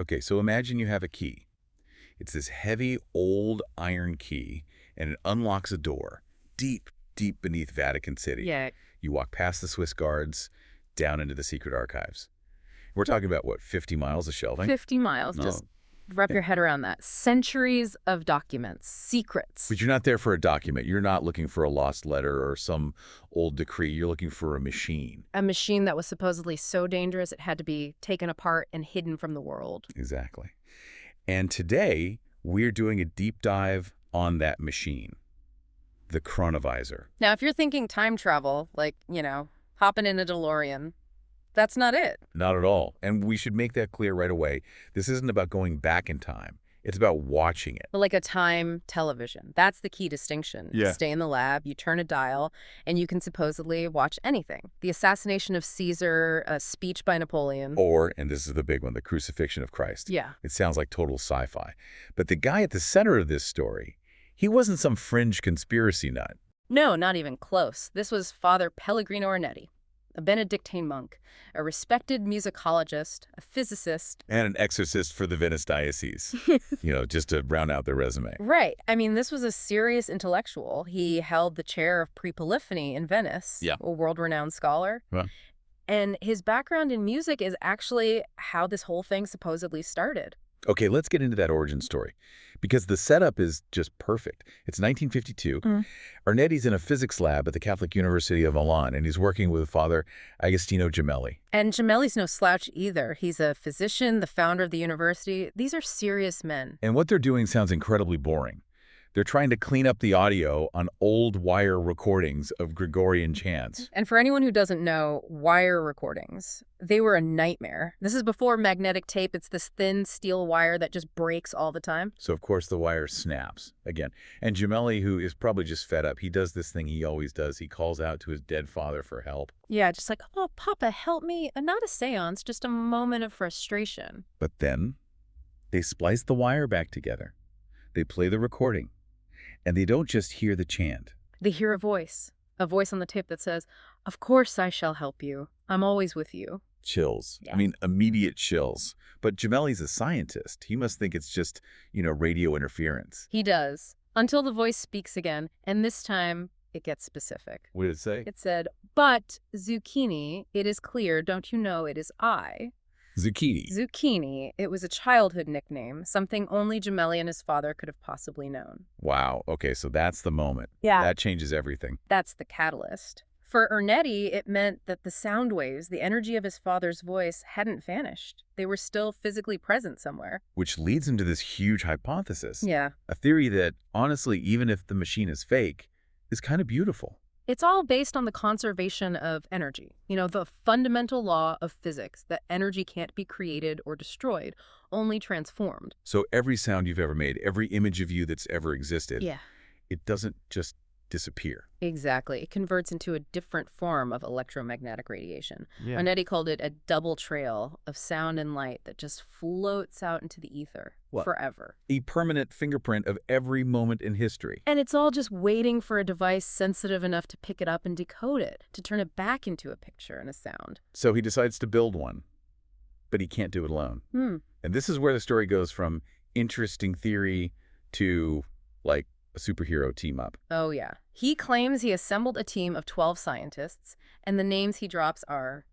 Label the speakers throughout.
Speaker 1: Okay, so imagine you have a key. It's this heavy, old iron key, and it unlocks a door deep, deep beneath Vatican City.
Speaker 2: Yeah,
Speaker 1: You walk past the Swiss guards, down into the secret archives. We're talking about, what, 50 miles of shelving?
Speaker 2: 50 miles.
Speaker 1: No.
Speaker 2: Just wrap
Speaker 1: Yeah.
Speaker 2: your head around that. Centuries of documents, secrets.
Speaker 1: But you're not there for a document. You're not looking for a lost letter or some old decree. You're looking for a machine.
Speaker 2: A machine that was supposedly so dangerous it had to be taken apart and hidden from the world.
Speaker 1: Exactly. And today, we're doing a deep dive on that machine, the Chronovisor.
Speaker 2: Now, if you're thinking time travel, like, hopping in a DeLorean, that's not it.
Speaker 1: Not at all. And we should make that clear right away. This isn't about going back in time. It's about watching it.
Speaker 2: But like a time television. That's the key distinction.
Speaker 1: Yeah.
Speaker 2: You stay in the lab, you turn a dial, and you can supposedly watch anything. The assassination of Caesar, a speech by Napoleon.
Speaker 1: Or, and this is the big one, the crucifixion of Christ.
Speaker 2: Yeah.
Speaker 1: It sounds like total sci-fi. But the guy at the center of this story, he wasn't some fringe conspiracy nut.
Speaker 2: No, not even close. This was Father Pellegrino Ernetti, a Benedictine monk, a respected musicologist, a physicist.
Speaker 1: And an exorcist for the Venice diocese, just to round out their resume.
Speaker 2: Right. I mean, this was a serious intellectual. He held the chair of pre-Polyphony in Venice,
Speaker 1: Yeah.
Speaker 2: a world-renowned scholar.
Speaker 1: Well.
Speaker 2: And his background in music is actually how this whole thing supposedly started.
Speaker 1: Okay, let's get into that origin story, because the setup is just perfect. It's 1952. Ernetti's in a physics lab at the Catholic University of Milan, and he's working with Father Agostino Gemelli.
Speaker 2: And Gemelli's no slouch either. He's a physician, the founder of the university. These are serious men.
Speaker 1: And what they're doing sounds incredibly boring. They're trying to clean up the audio on old wire recordings of Gregorian chants.
Speaker 2: And for anyone who doesn't know, wire recordings, they were a nightmare. This is before magnetic tape. It's this thin steel wire that just breaks all the time.
Speaker 1: So, of course, the wire snaps again. And Gemelli, who is probably just fed up, he does this thing he always does. He calls out to his dead father for help.
Speaker 2: Yeah, just like, oh, Papa, help me. Not a seance, just a moment of frustration.
Speaker 1: But then they splice the wire back together. They play the recording. And they don't just hear the chant.
Speaker 2: They hear a voice on the tape that says, "Of course I shall help you. I'm always with you."
Speaker 1: Chills.
Speaker 2: Yeah.
Speaker 1: I mean, immediate chills. But Gemelli's a scientist. He must think it's just, radio interference.
Speaker 2: He does. Until the voice speaks again, and this time it gets specific.
Speaker 1: What did it say?
Speaker 2: It said, "But, Zucchini, it is clear, don't you know it is I?"
Speaker 1: Zucchini.
Speaker 2: Zucchini, it was a childhood nickname, something only Gemelli and his father could have possibly known.
Speaker 1: Wow. Okay, so that's the moment.
Speaker 2: Yeah.
Speaker 1: That changes everything.
Speaker 2: That's the catalyst. For Ernetti, it meant that the sound waves, the energy of his father's voice, hadn't vanished. They were still physically present somewhere.
Speaker 1: Which leads him to this huge hypothesis.
Speaker 2: Yeah.
Speaker 1: A theory that, honestly, even if the machine is fake, is kind of beautiful.
Speaker 2: It's all based on the conservation of energy. The fundamental law of physics, that energy can't be created or destroyed, only transformed.
Speaker 1: So every sound you've ever made, every image of you that's ever existed,
Speaker 2: Yeah.
Speaker 1: it doesn't just disappear.
Speaker 2: Exactly. It converts into a different form of electromagnetic radiation.
Speaker 1: Yeah.
Speaker 2: Ernetti called it a double trail of sound and light that just floats out into the ether forever.
Speaker 1: A permanent fingerprint of every moment in history.
Speaker 2: And it's all just waiting for a device sensitive enough to pick it up and decode it, to turn it back into a picture and a sound.
Speaker 1: So he decides to build one, but he can't do it alone. And this is where the story goes from interesting theory to, like, a superhero team-up.
Speaker 2: Oh, yeah. He claims he assembled a team of 12 scientists, and the names he drops are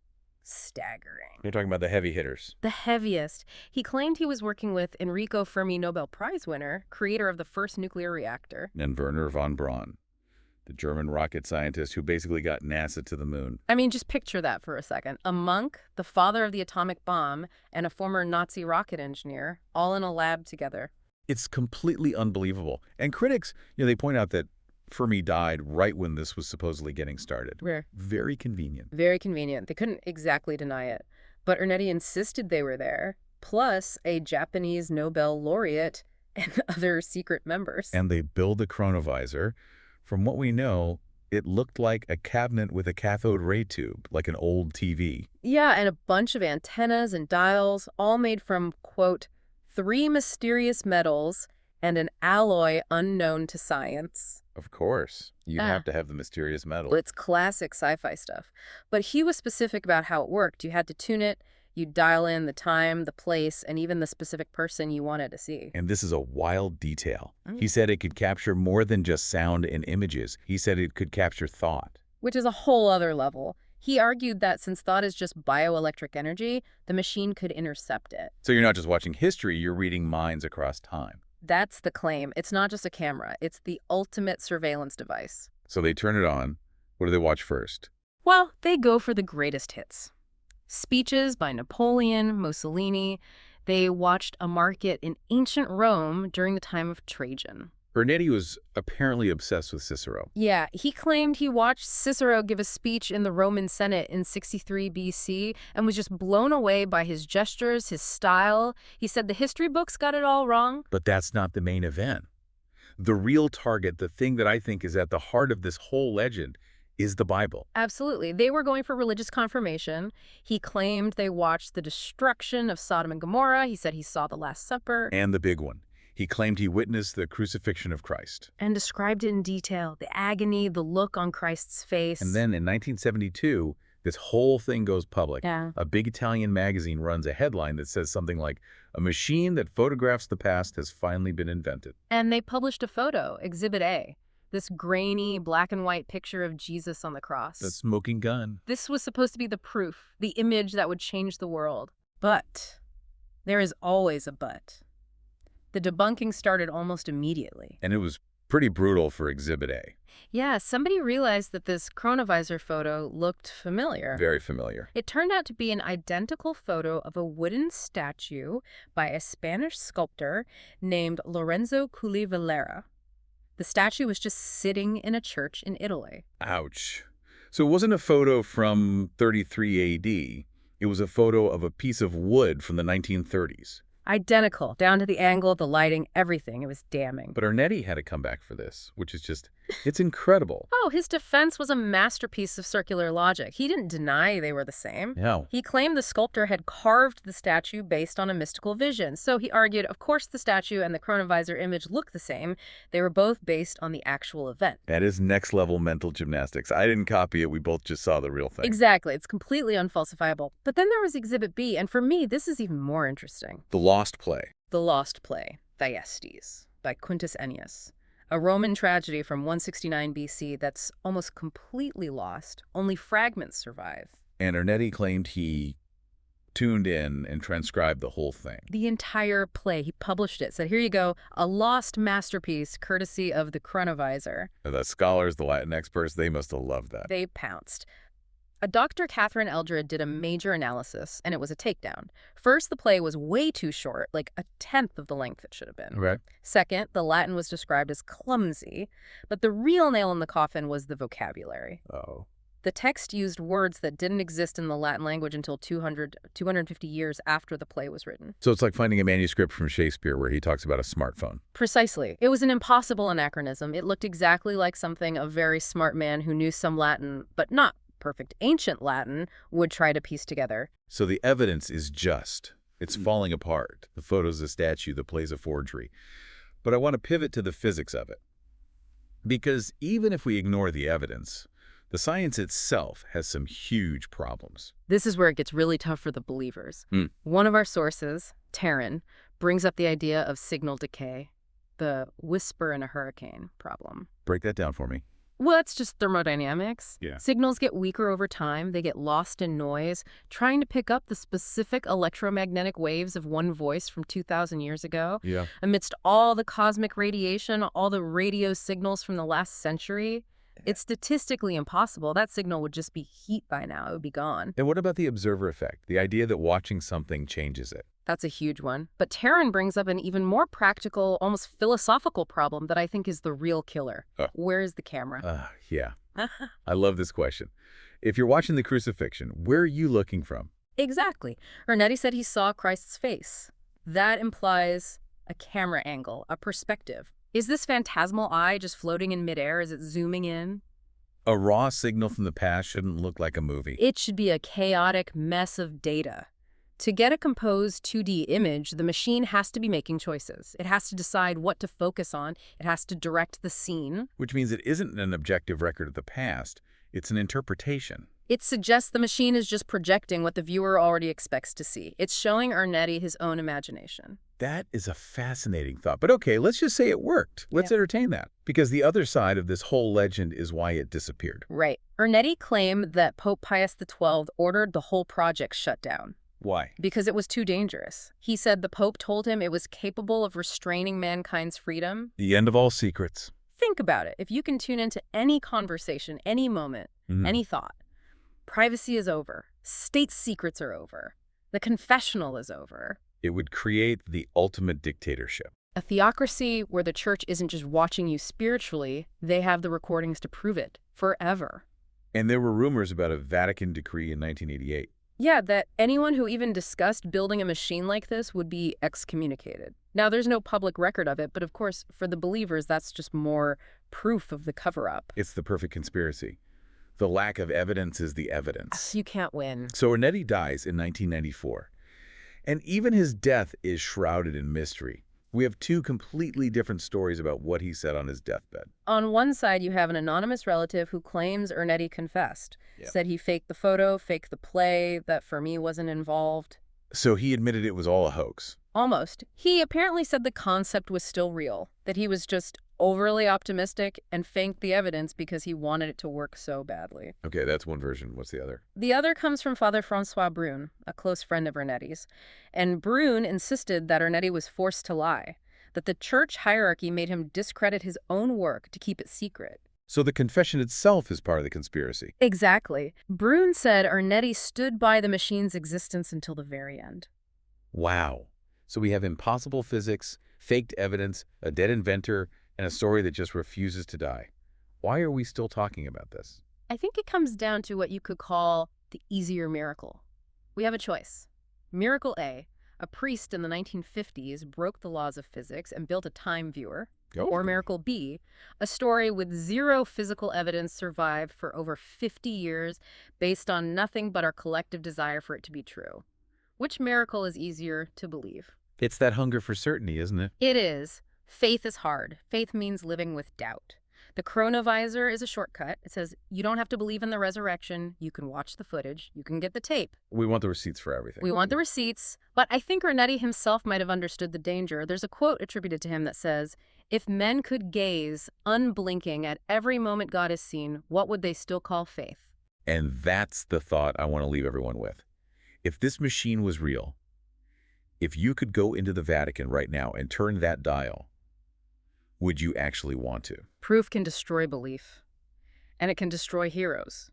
Speaker 2: staggering.
Speaker 1: You're talking about the heavy hitters.
Speaker 2: The heaviest. He claimed he was working with Enrico Fermi Nobel Prize winner, creator of the first nuclear reactor.
Speaker 1: And Werner von Braun, the German rocket scientist who basically got NASA to the moon.
Speaker 2: I mean, just picture that for a second. A monk, the father of the atomic bomb, and a former Nazi rocket engineer, all in a lab together.
Speaker 1: It's completely unbelievable. And critics, they point out that Fermi died right when this was supposedly getting started.
Speaker 2: Rare.
Speaker 1: Very convenient.
Speaker 2: Very convenient. They couldn't exactly deny it. But Ernetti insisted they were there, plus a Japanese Nobel laureate and other secret members.
Speaker 1: And they build the Chronovisor. From what we know, it looked like a cabinet with a cathode ray tube, like an old TV.
Speaker 2: Yeah, and a bunch of antennas and dials, all made from, quote, 3 mysterious metals and an alloy unknown to science.
Speaker 1: Of course. You have to have the mysterious metal.
Speaker 2: It's classic sci-fi stuff. But he was specific about how it worked. You had to tune it, You dial in the time, the place, and even the specific person you wanted to see.
Speaker 1: And this is a wild detail.
Speaker 2: Mm.
Speaker 1: He said it could capture more than just sound and images. He said it could capture thought.
Speaker 2: Which is a whole other level. He argued that since thought is just bioelectric energy, the machine could intercept it.
Speaker 1: So you're not just watching history, you're reading minds across time.
Speaker 2: That's the claim. It's not just a camera. It's the ultimate surveillance device.
Speaker 1: So they turn it on. What do they watch first?
Speaker 2: Well, they go for the greatest hits. Speeches by Napoleon, Mussolini. They watched a market in ancient Rome during the time of Trajan.
Speaker 1: Ernetti was apparently obsessed with Cicero.
Speaker 2: Yeah, he claimed he watched Cicero give a speech in the Roman Senate in 63 BC and was just blown away by his gestures, his style. He said the history books got it all wrong.
Speaker 1: But that's not the main event. The real target, the thing that I think is at the heart of this whole legend, is the Bible.
Speaker 2: Absolutely. They were going for religious confirmation. He claimed they watched the destruction of Sodom and Gomorrah. He said he saw the Last Supper.
Speaker 1: And the big one. He claimed he witnessed the crucifixion of Christ.
Speaker 2: And described it in detail, the agony, the look on Christ's face.
Speaker 1: And then in 1972, this whole thing goes public.
Speaker 2: Yeah.
Speaker 1: A big Italian magazine runs a headline that says something like, "A machine that photographs the past has finally been invented."
Speaker 2: And they published a photo, Exhibit A, this grainy black and white picture of Jesus on the cross.
Speaker 1: The smoking gun.
Speaker 2: This was supposed to be the proof, the image that would change the world. But there is always a but. The debunking started almost immediately.
Speaker 1: And it was pretty brutal for Exhibit A.
Speaker 2: Yeah, somebody realized that this Chronovisor photo looked familiar.
Speaker 1: Very familiar.
Speaker 2: It turned out to be an identical photo of a wooden statue by a Spanish sculptor named Lorenzo Valera. The statue was just sitting in a church in Italy.
Speaker 1: Ouch. So it wasn't a photo from 33 AD. It was a photo of a piece of wood from the 1930s.
Speaker 2: Identical, down to the angle, the lighting, everything. It was damning.
Speaker 1: But Ernetti had to come back for this, which is just, it's incredible.
Speaker 2: Oh, his defense was a masterpiece of circular logic. He didn't deny they were the same.
Speaker 1: Yeah.
Speaker 2: He claimed the sculptor had carved the statue based on a mystical vision. So he argued, of course, the statue and the Chronovisor image look the same. They were both based on the actual event.
Speaker 1: That is next-level mental gymnastics. I didn't copy it. We both just saw the real thing.
Speaker 2: Exactly. It's completely unfalsifiable. But then there was Exhibit B, and for me, this is even more interesting.
Speaker 1: The Lost Play.
Speaker 2: The Lost Play, Thyestes, by Quintus Ennius. A Roman tragedy from 169 BC that's almost completely lost. Only fragments survive.
Speaker 1: And Ernetti claimed he tuned in and transcribed the whole thing.
Speaker 2: The entire play. He published it. Said, here you go, a lost masterpiece courtesy of the Chronovisor.
Speaker 1: The scholars, the Latin experts, they must have loved that.
Speaker 2: They pounced. A Dr. Catherine Eldred did a major analysis, and it was a takedown. First, the play was way too short, like a tenth of the length it should have been.
Speaker 1: Okay.
Speaker 2: Second, the Latin was described as clumsy, but the real nail in the coffin was the vocabulary.
Speaker 1: Oh.
Speaker 2: The text used words that didn't exist in the Latin language until 250 years after the play was written.
Speaker 1: So it's like finding a manuscript from Shakespeare where he talks about a smartphone.
Speaker 2: Precisely. It was an impossible anachronism. It looked exactly like something a very smart man who knew some Latin, but not perfect ancient Latin, would try to piece together.
Speaker 1: So the evidence is just. It's falling apart. The photo's a statue, the play's a forgery. But I want to pivot to the physics of it. Because even if we ignore the evidence, the science itself has some huge problems.
Speaker 2: This is where it gets really tough for the believers. One of our sources, Taryn, brings up the idea of signal decay, the whisper in a hurricane problem.
Speaker 1: Break that down for me.
Speaker 2: Well, it's just thermodynamics.
Speaker 1: Yeah.
Speaker 2: Signals get weaker over time. They get lost in noise. Trying to pick up the specific electromagnetic waves of one voice from 2,000 years ago.
Speaker 1: Yeah.
Speaker 2: Amidst all the cosmic radiation, all the radio signals from the last century, it's statistically impossible. That signal would just be heat by now. It would be gone.
Speaker 1: And what about the observer effect? The idea that watching something changes it.
Speaker 2: That's a huge one. But Taryn brings up an even more practical, almost philosophical problem that I think is the real killer. Where is the camera?
Speaker 1: Yeah. I love this question. If you're watching the crucifixion, where are you looking from?
Speaker 2: Exactly. Ernetti said he saw Christ's face. That implies a camera angle, a perspective. Is this phantasmal eye just floating in midair? Is it zooming in?
Speaker 1: A raw signal from the past shouldn't look like a movie.
Speaker 2: It should be a chaotic mess of data. To get a composed 2D image, the machine has to be making choices. It has to decide what to focus on. It has to direct the scene.
Speaker 1: Which means it isn't an objective record of the past. It's an interpretation.
Speaker 2: It suggests the machine is just projecting what the viewer already expects to see. It's showing Ernetti his own imagination.
Speaker 1: That is a fascinating thought. But okay, let's just say it worked. Let's entertain that. Because the other side of this whole legend is why it disappeared.
Speaker 2: Right. Ernetti claimed that Pope Pius XII ordered the whole project shut down.
Speaker 1: Why?
Speaker 2: Because it was too dangerous. He said the Pope told him it was capable of restraining mankind's freedom.
Speaker 1: The end of all secrets.
Speaker 2: Think about it. If you can tune into any conversation, any moment, any thought, privacy is over. State secrets are over. The confessional is over.
Speaker 1: It would create the ultimate dictatorship.
Speaker 2: A theocracy where the church isn't just watching you spiritually, they have the recordings to prove it, forever.
Speaker 1: And there were rumors about a Vatican decree in 1988.
Speaker 2: Yeah, that anyone who even discussed building a machine like this would be excommunicated. Now, there's no public record of it, but of course, for the believers, that's just more proof of the cover-up.
Speaker 1: It's the perfect conspiracy. The lack of evidence is the evidence.
Speaker 2: You can't win.
Speaker 1: So Ernetti dies in 1994. And even his death is shrouded in mystery. We have two completely different stories about what he said on his deathbed.
Speaker 2: On one side, you have an anonymous relative who claims Ernetti confessed. Said he faked the photo, faked the play, that Fermi wasn't involved.
Speaker 1: So he admitted it was all a hoax.
Speaker 2: Almost. He apparently said the concept was still real, that he was just overly optimistic and faked the evidence because he wanted it to work so badly.
Speaker 1: Okay, that's one version. What's the other?
Speaker 2: The other comes from Father Francois Brune, a close friend of Ernetti's. And Brune insisted that Ernetti was forced to lie, that the church hierarchy made him discredit his own work to keep it secret.
Speaker 1: So the confession itself is part of the conspiracy.
Speaker 2: Exactly. Brune said Ernetti stood by the machine's existence until the very end.
Speaker 1: Wow. So we have impossible physics, faked evidence, a dead inventor, and a story that just refuses to die. Why are we still talking about this?
Speaker 2: I think it comes down to what you could call the easier miracle. We have a choice. Miracle A, a priest in the 1950s broke the laws of physics and built a time viewer. Or Miracle B, a story with zero physical evidence survived for over 50 years based on nothing but our collective desire for it to be true. Which miracle is easier to believe?
Speaker 1: It's that hunger for certainty, isn't it?
Speaker 2: It is. Faith is hard. Faith means living with doubt. The Chronovisor is a shortcut. It says you don't have to believe in the resurrection. You can watch the footage. You can get the tape.
Speaker 1: We want the receipts for everything.
Speaker 2: We want the receipts. But I think Ernetti himself might have understood the danger. There's a quote attributed to him that says, "If men could gaze, unblinking, at every moment God is seen, what would they still call faith?"
Speaker 1: And that's the thought I want to leave everyone with. If this machine was real, if you could go into the Vatican right now and turn that dial, would you actually want to?
Speaker 2: Proof can destroy belief, and it can destroy heroes.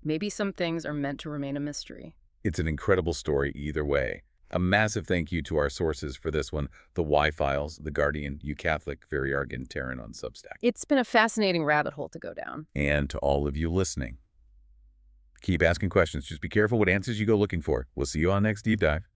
Speaker 2: Maybe some things are meant to remain a mystery.
Speaker 1: It's an incredible story either way. A massive thank you to our sources for this one, the Y-Files, The Guardian, You Catholic, Very Argentarian on Substack.
Speaker 2: It's been a fascinating rabbit hole to go down.
Speaker 1: And to all of you listening. Keep asking questions. Just be careful what answers you go looking for. We'll see you on next Deep Dive.